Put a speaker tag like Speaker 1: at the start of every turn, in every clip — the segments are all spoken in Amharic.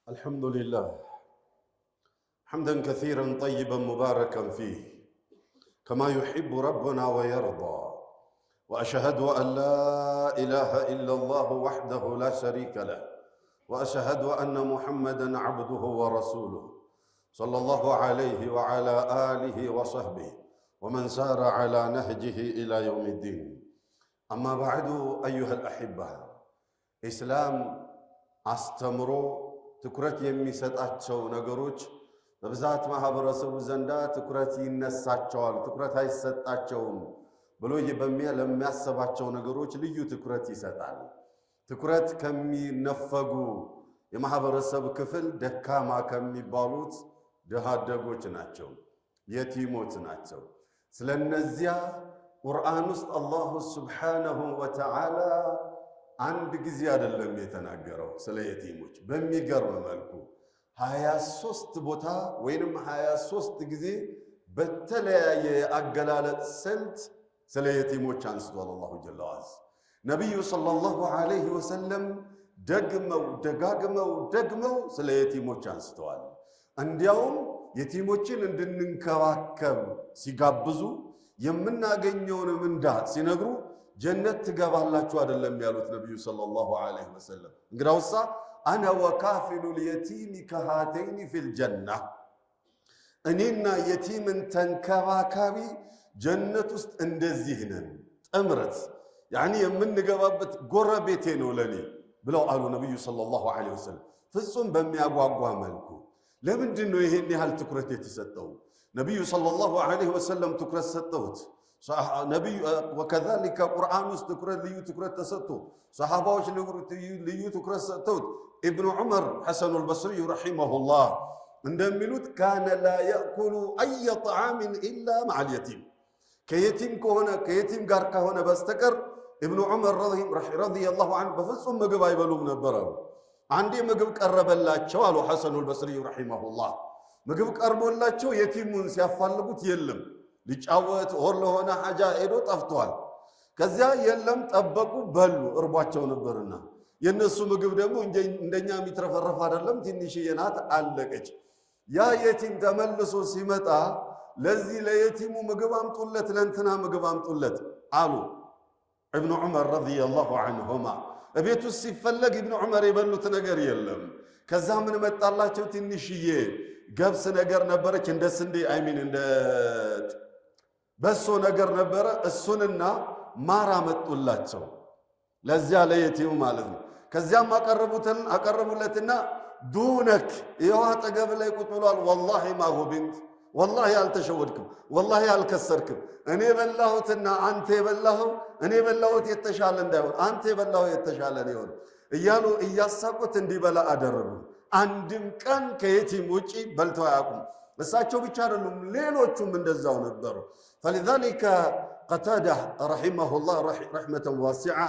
Speaker 1: الحمد لله حمدا كثيرا طيبا مباركا فيه كما يحب ربنا ويرضى، وأشهد أن لا إله إلا الله وحده لا شريك له، وأشهد أن محمدا عبده ورسوله صلى الله عليه وعلى آله وصحبه ومن سار على نهجه إلى يوم الدين. أما بعد أيها الأحبة، إسلام አስተምሮ ትኩረት የሚሰጣቸው ነገሮች በብዛት ማህበረሰቡ ዘንዳ ትኩረት ይነሳቸዋል፣ ትኩረት አይሰጣቸውም ብሎ ለሚያስባቸው ነገሮች ልዩ ትኩረት ይሰጣል። ትኩረት ከሚነፈጉ የማህበረሰብ ክፍል ደካማ ከሚባሉት ድሃ አደጎች ናቸው፣ የቲሞች ናቸው። ስለነዚያ ቁርአን ውስጥ አላሁ ሱብሓነሁ ወተዓላ አንድ ጊዜ አይደለም የተናገረው ስለ የቲሞች። በሚገርም መልኩ 23 ቦታ ወይንም 23 ጊዜ በተለያየ አገላለጽ ስልት ስለ የቲሞች አንስቷል አላሁ ጀለ ወዐላ። ነቢዩ ሰለላሁ ዐለይሂ ወሰለም ደጋግመው ስለ የቲሞች አንስተዋል። እንዲያውም የቲሞችን እንድንንከባከብ ሲጋብዙ የምናገኘውን ምንዳ ሲነግሩ ጀነት ትገባላችሁ አይደለም ያሉት ነብዩ ሰለላሁ ዐለይሂ ወሰለም። እንግዳውሳ አነ ወካፊሉ ልየቲሚ ከሃተይኒ ፊል ጀና፣ እኔና የቲምን ተንከባካቢ ጀነት ውስጥ እንደዚህ ነን፣ ጥምረት ያኒ የምንገባበት ጎረቤቴ ነው ለኔ ብለው አሉ ነብዩ ሰለላሁ ዐለይሂ ወሰለም ፍጹም በሚያጓጓ መልኩ። ለምንድን ነው ይሄን ያህል ትኩረት የተሰጠው? ነብዩ ሰለላሁ ዐለይሂ ወሰለም ትኩረት ሰጠውት። ነቢዩ ወከዛሊከ ቁርአን ውስጥ ልዩ ትኩረት ተሰጥቶ ሰሃባዎች ልዩ ትኩረት ሰጥተውት ኢብኑ ዑመር ሐሰኑል በስሪ ረሒመሁላህ እንደሚሉት ካነ ላ የእኩሉ አየ ጠዓምን ኢላ መዐል የቲም፣ ከየቲም ጋር ከሆነ በስተቀር ኢብኑ ዑመር ረዲየላሁ ዐንሁ በፍጹም ምግብ አይበሉም ነበር አሉ። አንዴ ምግብ ቀረበላቸው አሉ ሐሰኑል በስሪ ረሒመሁላህ። ምግብ ቀርቦላቸው የቲሙን ሲያፋልጉት የለም፣ ሊጫወት ወር ለሆነ ሐጃ ሄዶ ጠፍቷል። ከዚያ የለም ጠበቁ፣ በሉ፣ እርቧቸው ነበርና። የነሱ ምግብ ደግሞ እንደኛ የሚትረፈረፍ አይደለም፣ ትንሽዬ ናት፣ አለቀች። ያ የቲም ተመልሶ ሲመጣ ለዚህ ለየቲሙ ምግብ አምጡለት፣ ለእንትና ምግብ አምጡለት አሉ ኢብኑ ዑመር ረዲየላሁ ዐንሁማ። እቤት ውስጥ ሲፈለግ ኢብኑ ዑመር የበሉት ነገር የለም። ከዛ ምን መጣላቸው? ትንሽዬ ገብስ ነገር ነበረች፣ እንደ ስንዴ እንደ በሶ ነገር ነበረ። እሱንና ማር አመጡላቸው ለዚያ ለየቲሙ ማለት ነው። ከዚያም አቀረቡለትና ዱነክ ይኸው አጠገብ ላይ ቁጭ ብሏል። ወላሂ ማሁ ቢንት፣ ወላሂ አልተሸወድክም፣ ወላሂ አልከሰርክም። እኔ በላሁትና አንተ የበላኸው እኔ በላሁት የተሻለ እንዳይሆን አንተ የበላኸው የተሻለ ነው ይሆን እያሉ እያሳቁት እንዲበላ አደረጉ። አንድም ቀን ከየቲም ውጪ በልተው አያውቁም። እሳቸው ብቻ አይደሉም፣ ሌሎቹም እንደዛው ነበሩ። فلذلك قتادة رحمه الله رحمة واسعة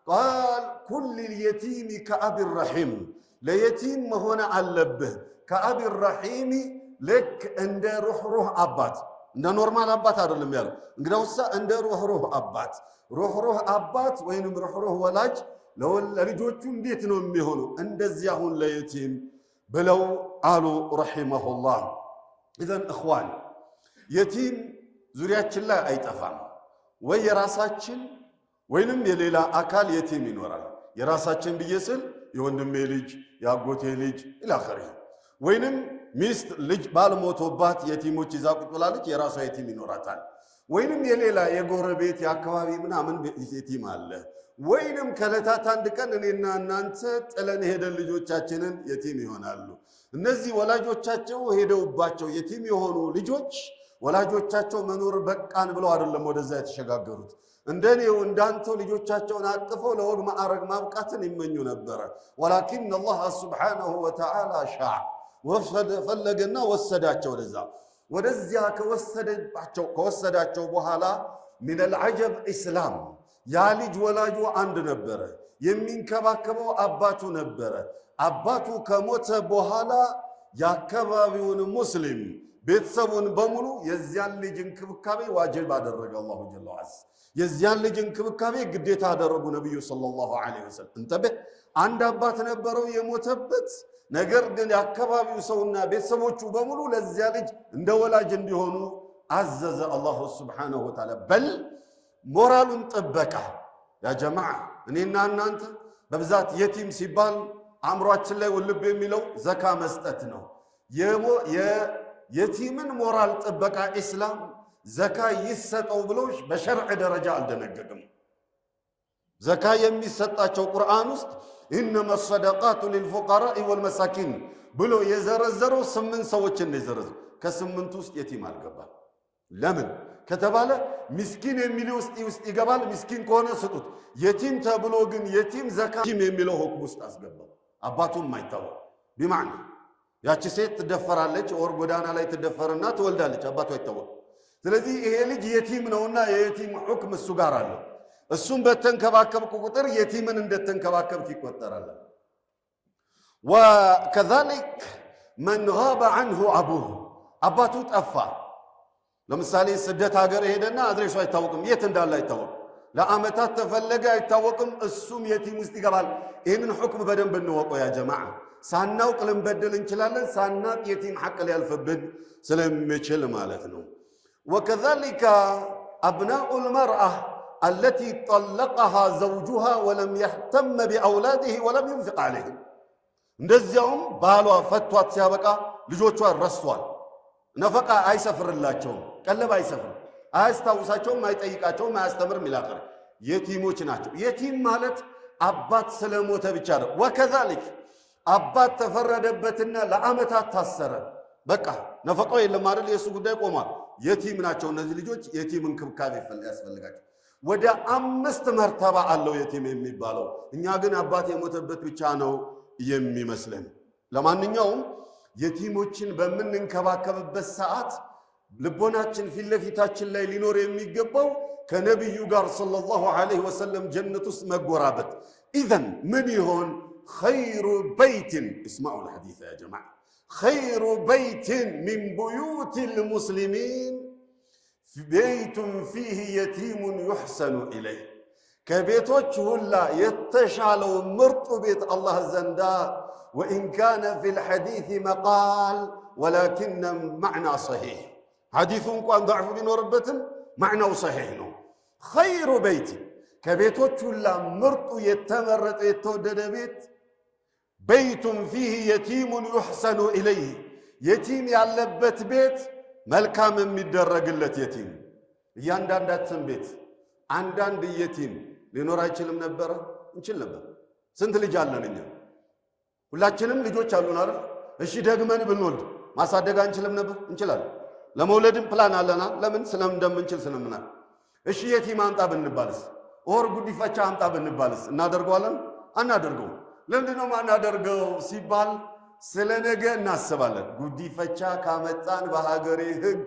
Speaker 1: قال كل اليتيم كأب الرحيم، ليتيم هنا علبه كأب الرحيم لك عند روح أبات، عند نورمال أبات አይደለም ያለው። እንግዲያውሳ እንደ روح أبات ወይንም روح ወላጅ ለልጆቹ እንዴት ነው የሚሆነው? እንደዚህ አሁን ለየቲም ብለው አሉ رحمه الله። ኢዘን እኽዋን የቲም ዙሪያችን ላይ አይጠፋም። ወይ የራሳችን ወይንም የሌላ አካል የቲም ይኖራል። የራሳችን ብዬ ስል የወንድሜ ልጅ፣ የአጎቴ ልጅ ኢላኸሪ፣ ወይንም ሚስት ልጅ ባልሞቶባት የቲሞች ይዛ ቁጭ ብላለች፣ የራሷ የቲም ይኖራታል። ወይንም የሌላ የጎረቤት የአካባቢ ምናምን የቲም አለ። ወይንም ከዕለታት አንድ ቀን እኔና እናንተ ጥለን ሄደን ልጆቻችንን የቲም ይሆናሉ። እነዚህ ወላጆቻቸው ሄደውባቸው የቲም የሆኑ ልጆች ወላጆቻቸው መኖር በቃን ብለው አይደለም ወደዛ የተሸጋገሩት። እንደኔው እንዳንተው ልጆቻቸውን አቅፈው ለወግ ማዕረግ ማብቃትን ይመኙ ነበረ። ወላኪን አላህ ሱብሓነሁ ወተዓላ ሻዕ ፈለገና ወሰዳቸው ወደዚያ ከወሰዳቸው በኋላ ሚነል ዐጀብ ኢስላም። ያ ልጅ ወላጁ አንድ ነበረ፣ የሚንከባከበው አባቱ ነበረ። አባቱ ከሞተ በኋላ የአካባቢውን ሙስሊም ቤተሰቡን በሙሉ የዚያን ልጅ እንክብካቤ ዋጅብ አደረገ አላሁ ጀለ ወዐላ። የዚያን ልጅ እንክብካቤ ግዴታ አደረጉ ነብዩ ሰለላሁ ዐለይሂ ወሰለም። እንተበህ አንድ አባት ነበረው የሞተበት። ነገር ግን የአካባቢው ሰውና ቤተሰቦቹ በሙሉ ለዚያ ልጅ እንደ ወላጅ እንዲሆኑ አዘዘ አላሁ ሱብሓነሁ ወተዓላ። በል ሞራሉን ጠበቃ። ያ ጀማዓ እኔና እናንተ በብዛት የቲም ሲባል አእምሯችን ላይ ውልብ የሚለው ዘካ መስጠት ነው። የቲምን ሞራል ጥበቃ ኢስላም ዘካ ይሰጠው ብሎ በሸርዕ ደረጃ አልደነገግም። ዘካ የሚሰጣቸው ቁርአን ውስጥ ኢነማ ሰደቃቱ ሊልፉቀራኢ ወልመሳኪን ብሎ የዘረዘረው 8 ሰዎችን ነው የዘረዘረው። ከ8 ውስጥ የቲም አልገባም። ለምን ከተባለ ምስኪን የሚለው ውስጥ ይገባል። ምስኪን ከሆነ ስጡት። የቲም ተብሎ ግን የቲም ዘካ የሚለው ሁክም ውስጥ አስገባው። አባቱም ማይታወቅ ቢማዕና ያቺ ሴት ትደፈራለች፣ ወር ጎዳና ላይ ትደፈርና ትወልዳለች፣ አባቱ አይታወቅ። ስለዚህ ይሄ ልጅ የቲም ነውና የየቲም ሁክም እሱ ጋር አለ። እሱም በተንከባከብኩ ቁጥር የቲምን እንደተንከባከብክ ይቆጠራል። ወከዛሊክ መን ጋበ ዐንሁ አቡሁ አባቱ ጠፋ። ለምሳሌ ስደት ሀገር ሄደና አድሬሱ አይታወቅም፣ የት እንዳለ አይታወቅም፣ ለዓመታት ተፈለገ አይታወቅም። እሱም የቲም ውስጥ ይገባል። ይህንን ሁክም በደንብ እንወቀው ያ ጀማዓ። ሳናውቅ ልንበደል እንችላለን፣ ሳናቅ የቲም ሐቅ ሊያልፍብን ስለሚችል ማለት ነው። ወከዛሊከ አብናኡል መርአ አለቲ ጠለቀሃ ዘውጁሃ ወለም የህተመ ቢአውላዲህ ወለም ዩንፊቅ ዐለይህም። እንደዚያውም ባሏ ፈቷት ሲያበቃ ልጆቿን ረስቷል። ነፈቃ አይሰፍርላቸውም፣ ቀለብ አይሰፍርም፣ አያስታውሳቸውም፣ አይጠይቃቸውም፣ አያስተምርም ይላል። የቲሞች ናቸው። የቲም ማለት አባት ስለሞተ ብቻ ነው። ወከዛሊክ አባት ተፈረደበትና ለዓመታት ታሰረ፣ በቃ ነፈቃው የለም አይደል፣ የእሱ ጉዳይ ቆሟል። የቲም ናቸው እነዚህ ልጆች። የቲም እንክብካቤ ያስፈልጋቸው። ወደ 5 መርተባ አለው የቲም የሚባለው። እኛ ግን አባት የሞተበት ብቻ ነው የሚመስለን። ለማንኛውም የቲሞችን በምንንከባከብበት ሰዓት ልቦናችን ፊት ለፊታችን ላይ ሊኖር የሚገባው ከነቢዩ ጋር ሰለላሁ ዐለይሂ ወሰለም ጀነት ውስጥ መጎራበት። ኢዘን ምን ይሆን ኸይሩ በይትን እስማዑል ሐዲስ ያ ጀማዓ ኸይሩ በይትን ሚን ቡዩቲል ሙስሊሚን ቤይቱን ፊህ የቲሙን ዩሕሰኑ ኢለይህ። ከቤቶች ሁላ የተሻለው ምርጡ ቤት አላህ ዘንዳ ወኢን ካነ ፊል ሐዲስ መቃል ወላኪነ ማዕና ሰሒሕ፣ ሐዲሱ እንኳን ضዕፍ ቢኖርበትም ማዕናው ሰሒሕ ነው። ኸይሩ በይት ከቤቶች ሁላ ምርጡ የተመረጠ የተወደደ ቤት በይቱን ፊህ የቲሙን ዩሕሰኑ ኢለይህ፣ የቲም ያለበት ቤት መልካም የሚደረግለት የቲም። እያንዳንዳችን ቤት አንዳንድ የቲም ሊኖር አይችልም ነበረ? እንችል ነበር። ስንት ልጅ አለን እኛ? ሁላችንም ልጆች አሉን አይደል? እሺ ደግመን ብንወልድ ማሳደግ አንችልም ነበር? እንችላለን። ለመውለድም ፕላን አለና ለምን እንደምንችል ስለምናል። እሺ የቲም አምጣ ብንባልስ፣ ኦር ጉዲፈቻ አምጣ ብንባልስ እናደርገዋለን? አናደርገውም። ለምንድነው ማናደርገው ሲባል ስለ ነገ እናስባለን። ጉዲፈቻ ካመጣን በሀገሬ ሕግ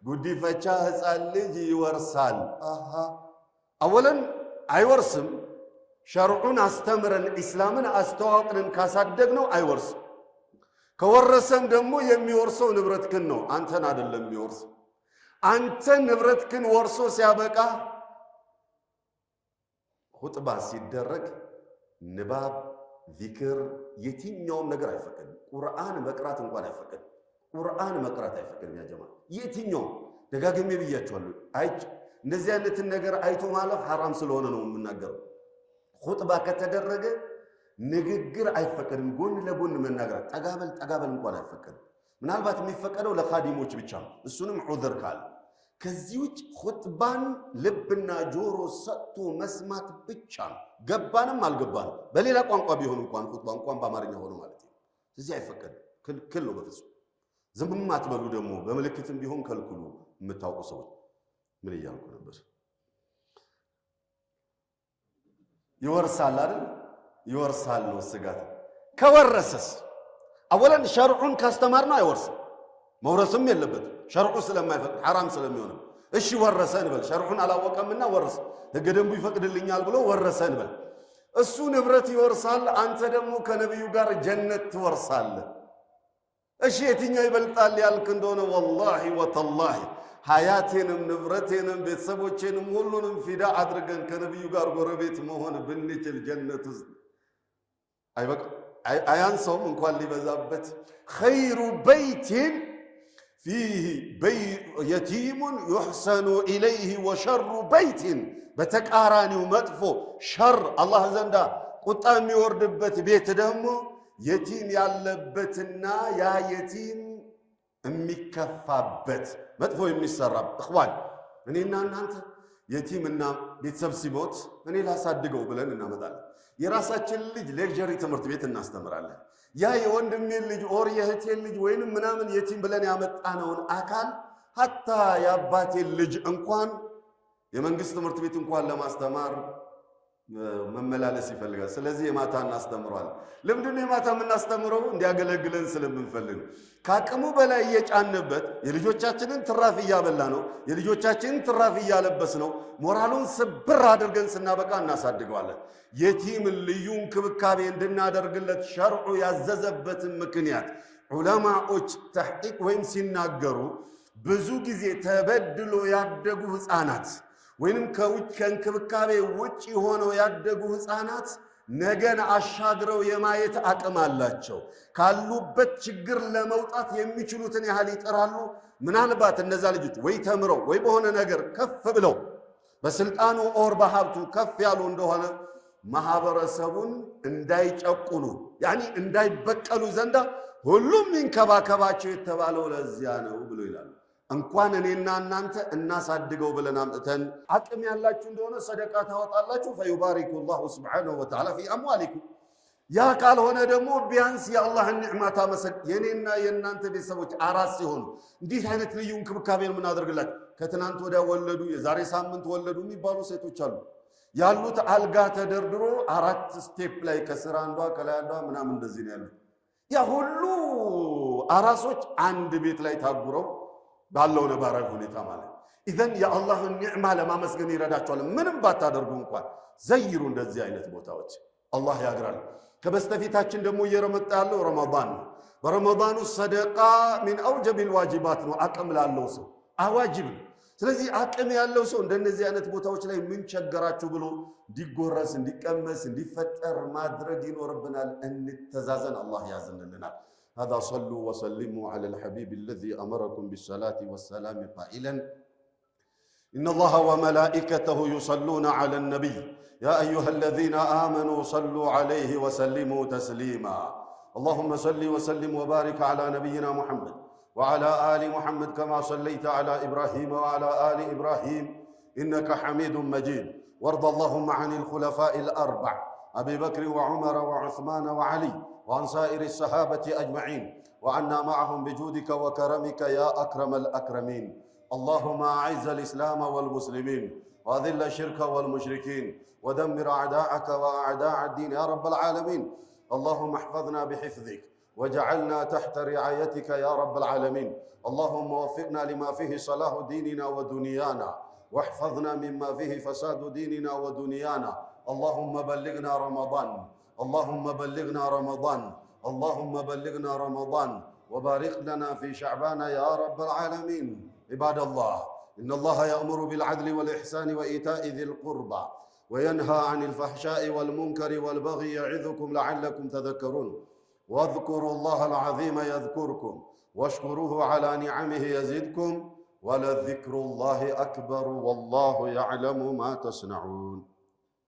Speaker 1: ጉዲፈቻ ሕፃን ልጅ ይወርሳል። አወለን አይወርስም። ሸርዑን አስተምረን ኢስላምን አስተዋውቅን ካሳደግነው አይወርስም። ከወረሰም ደግሞ የሚወርሰው ንብረትክን ነው፣ አንተን አይደለም የሚወርስ። አንተን ንብረትክን ወርሶ ሲያበቃ ኹጥባ ሲደረግ ንባብ፣ ዚክር፣ የትኛውም ነገር አይፈቀድም። ቁርአን መቅራት እንኳን አይፈቀድም። ቁርአን መቅራት አይፈቀድም። ያ ጀማዓ የትኛውም ደጋግሜ ብያችኋለሁ። እንደዚህ አይነትን ነገር አይቶ ማለፍ ሐራም ስለሆነ ነው የምናገረው። ኹጥባ ከተደረገ ንግግር አይፈቀድም። ጎን ለጎን መናገር ጠጋበል እንኳን አይፈቀድም። ምናልባት የሚፈቀደው ለኻዲሞች ብቻ ነው፣ እሱንም ዑዝር ካለ። ከዚህ ውጭ ኹጥባን ልብና ጆሮ ሰጥቶ መስማት ብቻ ነው። ገባንም አልገባንም በሌላ ቋንቋ ቢሆን እንኳን ኹጥባ እንኳን በአማርኛ ሆኖ ማለት ነው። እዚህ አይፈቀድም፣ ክልክል ነው በፍጹም። ዝም አትበሉ ደግሞ በምልክትም ቢሆን ከልክሉ። የምታውቁ ሰዎች ምን እያልኩ ነበር? ይወርሳል አይደል? ይወርሳል ነው ስጋት። ከወረሰስ አወለን ሸርዑን ካስተማር ነው አይወርስም። መውረስም የለበትም ሸርዑ ስለማይፈቅድ ሐራም ስለሚሆን። እሺ ወረሰ እንበል፣ ሸርዑን አላወቀምና ወረሰ፣ ሕገ ደንቡ ይፈቅድልኛል ብሎ ወረሰ እንበል። እሱ ንብረት ይወርሳል፣ አንተ ደግሞ ከነቢዩ ጋር ጀነት ትወርሳለህ። እሺ የትኛው ይበልጣል ያልክ እንደሆነ ወላሂ ወተላሂ ሀያቴንም ንብረቴንም ቤተሰቦቼንም ሁሉንም ፊዳ አድርገን ከነቢዩ ጋር ጎረቤት መሆን ብንችል ጀነት ውስጥ አያንሰውም እንኳን ሊበዛበት ኸይሩ በይቲን ፊህ የቲሙን ዩሕሰኑ ኢለይህ ወሸሩ በይቲን በተቃራኒው መጥፎ ሸር አላህ ዘንዳ ቁጣ የሚወርድበት ቤት ደግሞ የቲም ያለበትና ያ የቲም የሚከፋበት መጥፎ የሚሰራበት እኽዋን እኔና እናንተ የቲምና ቤተሰብ ሲሞት እኔ ላሳድገው ብለን እናመጣለን። የራሳችን ልጅ ሌክቸሪ ትምህርት ቤት እናስተምራለን። ያ የወንድሜን ልጅ ኦር የእህቴን ልጅ ወይንም ምናምን የቲም ብለን ያመጣነውን አካል ሀታ የአባቴን ልጅ እንኳን የመንግስት ትምህርት ቤት እንኳን ለማስተማር መመላለስ ይፈልጋል። ስለዚህ የማታ እናስተምረዋል። ለምንድነው የማታ የምናስተምረው? እንዲያገለግለን ስለምንፈልግ። ከአቅሙ በላይ እየጫንበት የልጆቻችንን ትራፊ እያበላ ነው፣ የልጆቻችንን ትራፊ እያለበስ ነው። ሞራሉን ስብር አድርገን ስናበቃ እናሳድገዋለን። የቲም ልዩ እንክብካቤ እንድናደርግለት ሸርዑ ያዘዘበትን ምክንያት ዑለማዎች ተሕቂቅ ወይም ሲናገሩ ብዙ ጊዜ ተበድሎ ያደጉ ህፃናት ወይንም ከእንክብካቤ ውጭ ሆነው ያደጉ ህፃናት ነገን አሻግረው የማየት አቅም አላቸው። ካሉበት ችግር ለመውጣት የሚችሉትን ያህል ይጥራሉ። ምናልባት እነዛ ልጆች ወይ ተምረው ወይ በሆነ ነገር ከፍ ብለው በስልጣኑ ኦር በሀብቱ ከፍ ያሉ እንደሆነ ማህበረሰቡን እንዳይጨቁኑ ያኒ እንዳይበቀሉ ዘንዳ ሁሉም ይንከባከባቸው የተባለው ለዚያ ነው ብሎ ይላሉ። እንኳን እኔና እናንተ እናሳድገው ብለን አምጥተን አቅም ያላችሁ እንደሆነ ሰደቃ ታወጣላችሁ ፈዩባሪኩ ላሁ ስብሓነሁ ወተዓላ ፊ አምዋሊኩም። ያ ካልሆነ ደግሞ ቢያንስ የአላህን ኒዕማ ታመሰግ። የኔና የእናንተ ቤተሰቦች አራስ ሲሆኑ እንዲህ አይነት ልዩ እንክብካቤን የምናደርግላችሁ ከትናንት ወዲያ ወለዱ፣ የዛሬ ሳምንት ወለዱ የሚባሉ ሴቶች አሉ። ያሉት አልጋ ተደርድሮ 4 ስቴፕ ላይ ከስራ አንዷ ከላይ አንዷ ምናምን እንደዚህ ነው ያሉት። ያ ሁሉ አራሶች አንድ ቤት ላይ ታጉረው ባለው ነባራዊ ሁኔታ ማለት ኢዘን የአላህን ኒዕማ ለማመስገን ይረዳቸዋል። ምንም ባታደርጉ እንኳን ዘይሩ እንደዚህ አይነት ቦታዎች አላህ ያግራል። ከበስተፊታችን ደግሞ እየመጣ ያለው ረመዳን ነው። በረመዳኑ ሰደቃ ሚን አውጀቢል ዋጅባት ነው። አቅም ላለው ሰው አዋጅብ ነው። ስለዚህ አቅም ያለው ሰው እንደነዚህ አይነት ቦታዎች ላይ ምን ቸገራችሁ ብሎ እንዲጎረስ እንዲቀመስ እንዲፈጠር ማድረግ ይኖርብናል። እንተዛዘን፣ አላህ ያዝንልናል። هذا صلوا وسلموا على الحبيب الذي أمركم بالصلاة والسلام قائلا إن الله وملائكته يصلون على النبي يا أيها الذين آمنوا صلوا عليه وسلموا تسليما اللهم صل وسلم وبارك على نبينا محمد وعلى آل محمد كما صليت على إبراهيم وعلى آل إبراهيم إنك حميد مجيد وارض اللهم عن الخلفاء الأربع أبي بكر وعمر وعثمان وعلي وعن سائر الصحابة أجمعين وعنا معهم بجودك وكرمك يا أكرم الأكرمين اللهم أعز الإسلام والمسلمين وأذل الشرك والمشركين ودمر أعداءك وأعداء الدين يا رب العالمين اللهم احفظنا بحفظك وجعلنا تحت رعايتك يا رب العالمين اللهم وفقنا لما فيه صلاح ديننا ودنيانا واحفظنا مما فيه فساد ديننا ودنيانا اللهم بلغنا رمضان اللهم بلغنا رمضان اللهم بلغنا رمضان وبارك لنا في شعبان يا رب العالمين عباد الله إن الله يأمر بالعدل والإحسان وإيتاء ذي القربى وينهى عن الفحشاء والمنكر والبغي يعظكم لعلكم تذكرون واذكروا الله العظيم يذكركم واشكروه على نعمه يزدكم ولذكر الله أكبر والله يعلم ما تصنعون